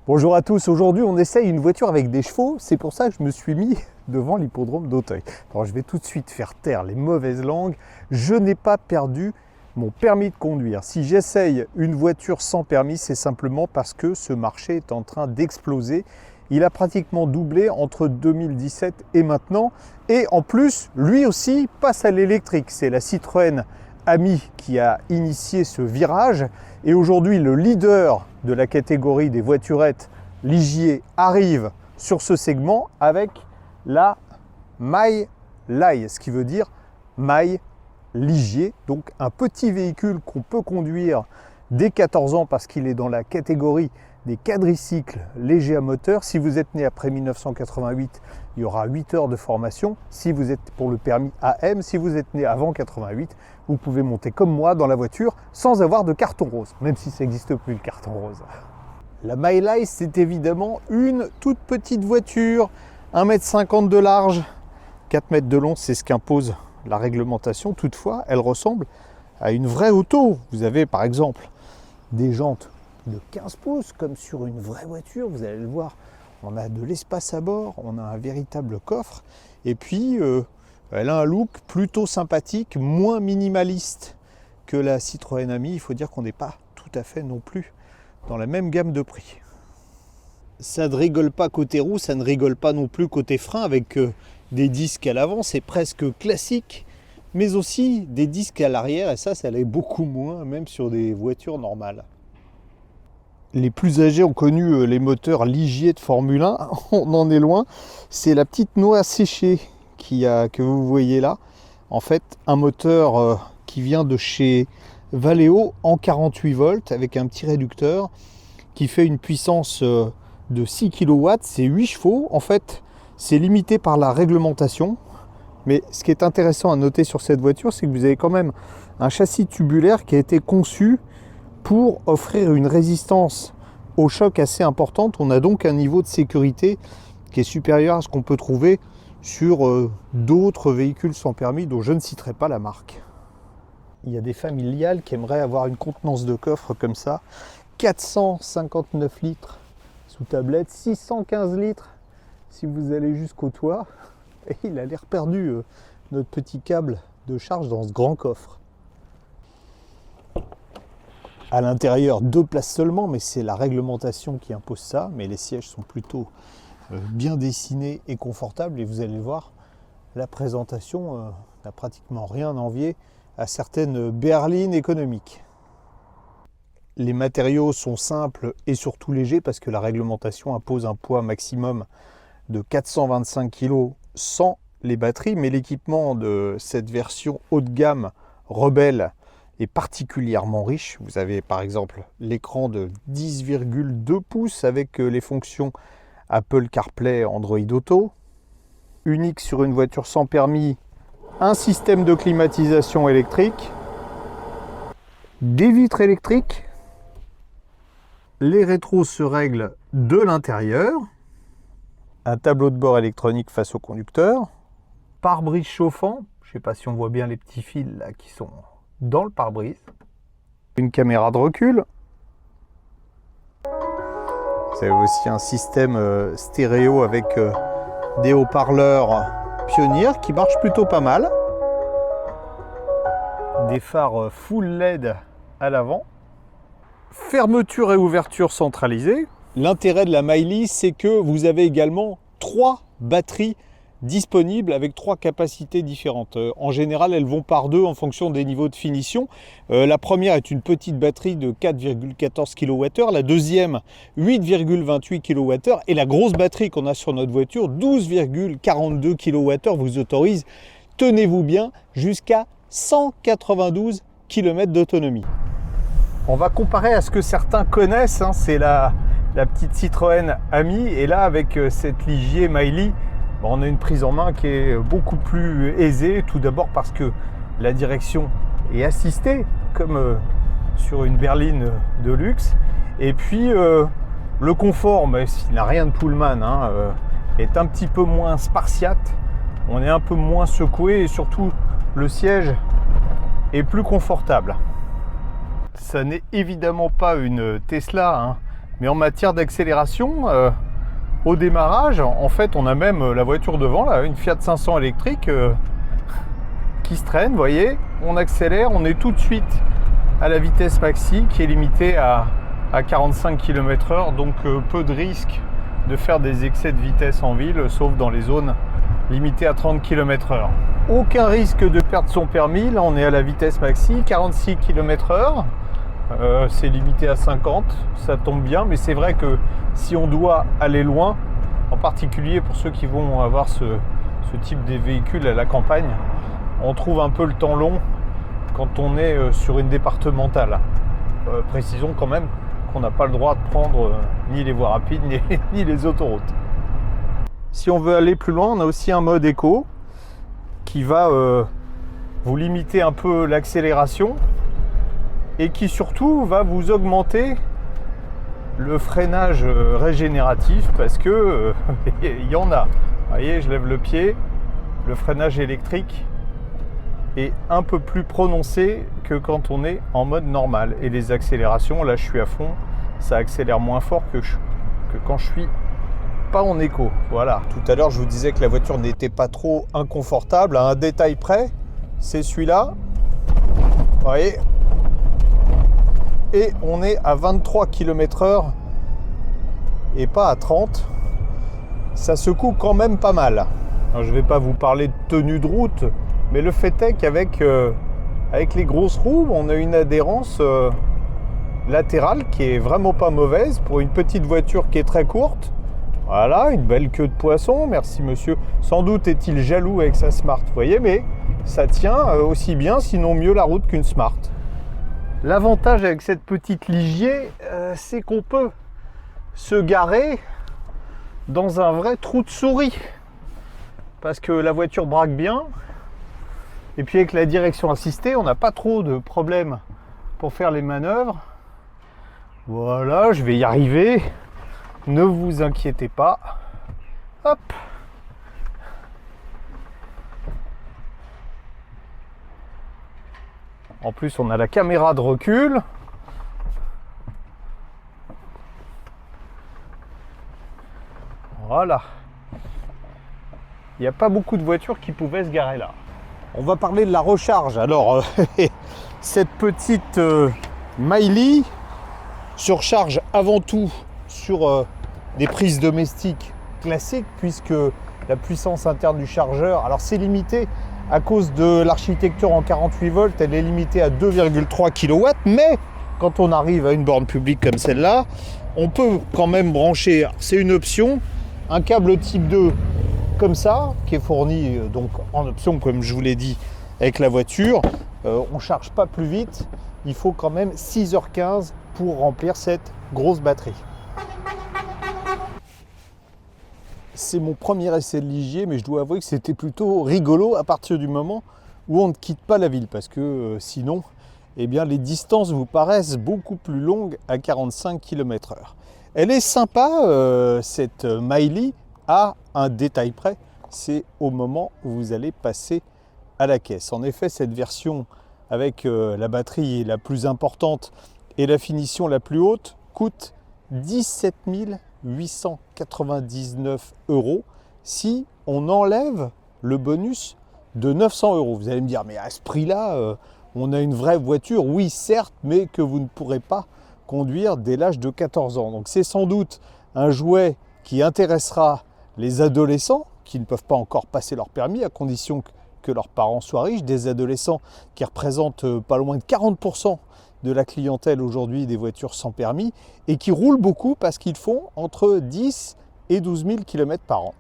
Bonjour à tous, aujourd'hui on essaye une voiture avec des chevaux, c'est pour ça que je me suis mis devant l'hippodrome d'Auteuil. Alors je vais tout de suite faire taire les mauvaises langues, je n'ai pas perdu mon permis de conduire. Si j'essaye une voiture sans permis, c'est simplement parce que ce marché est en train d'exploser. Il a pratiquement doublé entre 2017 et maintenant. Et en plus, lui aussi passe à l'électrique. C'est la Citroën Ami qui a initié ce virage. Et aujourd'hui, le leader de la catégorie des voiturettes, Ligier, arrive sur ce segment avec la Maille Lai, ce qui veut dire Maille Ligier. Donc un petit véhicule qu'on peut conduire dès 14 ans parce qu'il est dans la catégorie des quadricycles légers à moteur. Si vous êtes né après 1988, il y aura 8 heures de formation. Si vous êtes pour le permis AM, si vous êtes né avant 88, vous pouvez monter comme moi dans la voiture sans avoir de carton rose, même si ça n'existe plus le carton rose. La Maille Lai, c'est évidemment une toute petite voiture, 1,50 m de large, 4 mètres de long, c'est ce qu'impose la réglementation. Toutefois, elle ressemble à une vraie auto. Vous avez par exemple des jantes de 15 pouces, comme sur une vraie voiture, vous allez le voir, on a de l'espace à bord, on a un véritable coffre, et puis elle a un look plutôt sympathique, moins minimaliste que la Citroën Ami. Il faut dire qu'on n'est pas tout à fait non plus dans la même gamme de prix. Ça ne rigole pas côté roue, ça ne rigole pas non plus côté frein, avec des disques à l'avant, c'est presque classique, mais aussi des disques à l'arrière, et ça l'est beaucoup moins, même sur des voitures normales. Les plus âgés ont connu les moteurs Ligier de Formule 1, on en est loin. C'est la petite noix séchée que vous voyez là. En fait, un moteur qui vient de chez Valeo en 48 volts avec un petit réducteur qui fait une puissance de 6 kW, c'est 8 chevaux. En fait, c'est limité par la réglementation. Mais ce qui est intéressant à noter sur cette voiture, c'est que vous avez quand même un châssis tubulaire qui a été conçu pour offrir une résistance au choc assez importante. On a donc un niveau de sécurité qui est supérieur à ce qu'on peut trouver sur d'autres véhicules sans permis dont je ne citerai pas la marque. Il y a des familiales qui aimeraient avoir une contenance de coffre comme ça. 459 litres sous tablette, 615 litres si vous allez jusqu'au toit. Et il a l'air perdu, notre petit câble de charge dans ce grand coffre. À l'intérieur, 2 places seulement, mais c'est la réglementation qui impose ça. Mais les sièges sont plutôt bien dessinés et confortables. Et vous allez voir, la présentation n'a pratiquement rien à envier à certaines berlines économiques. Les matériaux sont simples et surtout légers parce que la réglementation impose un poids maximum de 425 kg sans les batteries. Mais l'équipement de cette version haut de gamme Rebelle est particulièrement riche. Vous avez par exemple l'écran de 10,2 pouces avec les fonctions Apple CarPlay, Android Auto. Unique sur une voiture sans permis, un système de climatisation électrique, des vitres électriques, les rétros se règlent de l'intérieur, un tableau de bord électronique face au conducteur, pare-brise chauffant, je ne sais pas si on voit bien les petits fils là qui sont dans le pare-brise, une caméra de recul. Vous avez aussi un système stéréo avec des haut-parleurs Pioneer qui marchent plutôt pas mal. Des phares full LED à l'avant. Fermeture et ouverture centralisée. L'intérêt de la Maille Lai, c'est que vous avez également 3 batteries disponibles avec 3 capacités différentes. En général, elles vont par 2 en fonction des niveaux de finition. La première est une petite batterie de 4,14 kWh, la deuxième 8,28 kWh et la grosse batterie qu'on a sur notre voiture, 12,42 kWh, vous autorise, tenez-vous bien, jusqu'à 192 km d'autonomie. On va comparer à ce que certains connaissent, hein, c'est la petite Citroën Ami, et là avec cette Ligier Maille Lai, on a une prise en main qui est beaucoup plus aisée, tout d'abord parce que la direction est assistée, comme sur une berline de luxe. Et puis le confort, mais s'il n'a rien de Pullman, est un petit peu moins spartiate. On est un peu moins secoué et surtout le siège est plus confortable. Ça n'est évidemment pas une Tesla, Mais en matière d'accélération, au démarrage, en fait, on a même la voiture devant, là, une Fiat 500 électrique qui se traîne, vous voyez. On accélère, on est tout de suite à la vitesse maxi qui est limitée à 45 km/h, donc peu de risque de faire des excès de vitesse en ville, sauf dans les zones limitées à 30 km/h. Aucun risque de perdre son permis, là on est à la vitesse maxi, 46 km/h. C'est limité à 50, ça tombe bien, mais c'est vrai que si on doit aller loin, en particulier pour ceux qui vont avoir ce type de véhicule à la campagne, on trouve un peu le temps long quand on est sur une départementale. Précisons quand même qu'on n'a pas le droit de prendre ni les voies rapides ni les autoroutes. Si on veut aller plus loin, on a aussi un mode éco qui va vous limiter un peu l'accélération et qui surtout va vous augmenter le freinage régénératif parce que il y en a. Vous voyez, je lève le pied, le freinage électrique est un peu plus prononcé que quand on est en mode normal. Et les accélérations, là je suis à fond, ça accélère moins fort que quand je suis pas en éco. Voilà. Tout à l'heure je vous disais que la voiture n'était pas trop inconfortable. À un détail près, c'est celui-là. Vous voyez, et on est à 23 km/h et pas à 30. Ça secoue quand même pas mal. Alors, je ne vais pas vous parler de tenue de route, mais le fait est qu'avec les grosses roues, on a une adhérence latérale qui est vraiment pas mauvaise pour une petite voiture qui est très courte. Voilà, une belle queue de poisson, merci monsieur. Sans doute est-il jaloux avec sa Smart, vous voyez, mais ça tient aussi bien, sinon mieux la route qu'une Smart. L'avantage avec cette petite Ligier, c'est qu'on peut se garer dans un vrai trou de souris. Parce que la voiture braque bien. Et puis avec la direction assistée, on n'a pas trop de problèmes pour faire les manœuvres. Voilà, je vais y arriver. Ne vous inquiétez pas. Hop. En plus, on a la caméra de recul. Voilà. Il n'y a pas beaucoup de voitures qui pouvaient se garer là. On va parler de la recharge. Alors, cette petite Miley surcharge avant tout sur des prises domestiques classiques, puisque la puissance interne du chargeur, alors c'est limité à cause de l'architecture en 48 volts, elle est limitée à 2,3 kW, mais quand on arrive à une borne publique comme celle-là, on peut quand même brancher, c'est une option, un câble type 2 comme ça, qui est fourni donc en option, comme je vous l'ai dit, avec la voiture. On ne charge pas plus vite, il faut quand même 6h15 pour remplir cette grosse batterie. C'est mon premier essai de Ligier, mais je dois avouer que c'était plutôt rigolo à partir du moment où on ne quitte pas la ville, parce que sinon, eh bien, les distances vous paraissent beaucoup plus longues à 45 km/h. Elle est sympa, cette Miley, à un détail près, c'est au moment où vous allez passer à la caisse. En effet, cette version avec la batterie la plus importante et la finition la plus haute coûte 17 899 € si on enlève le bonus de 900 €. Vous allez me dire, mais à ce prix-là, on a une vraie voiture. Oui, certes, mais que vous ne pourrez pas conduire dès l'âge de 14 ans. Donc c'est sans doute un jouet qui intéressera les adolescents qui ne peuvent pas encore passer leur permis, à condition que leurs parents soient riches, des adolescents qui représentent pas loin de 40% de la clientèle aujourd'hui des voitures sans permis et qui roulent beaucoup parce qu'ils font entre 10 et 12 000 km par an.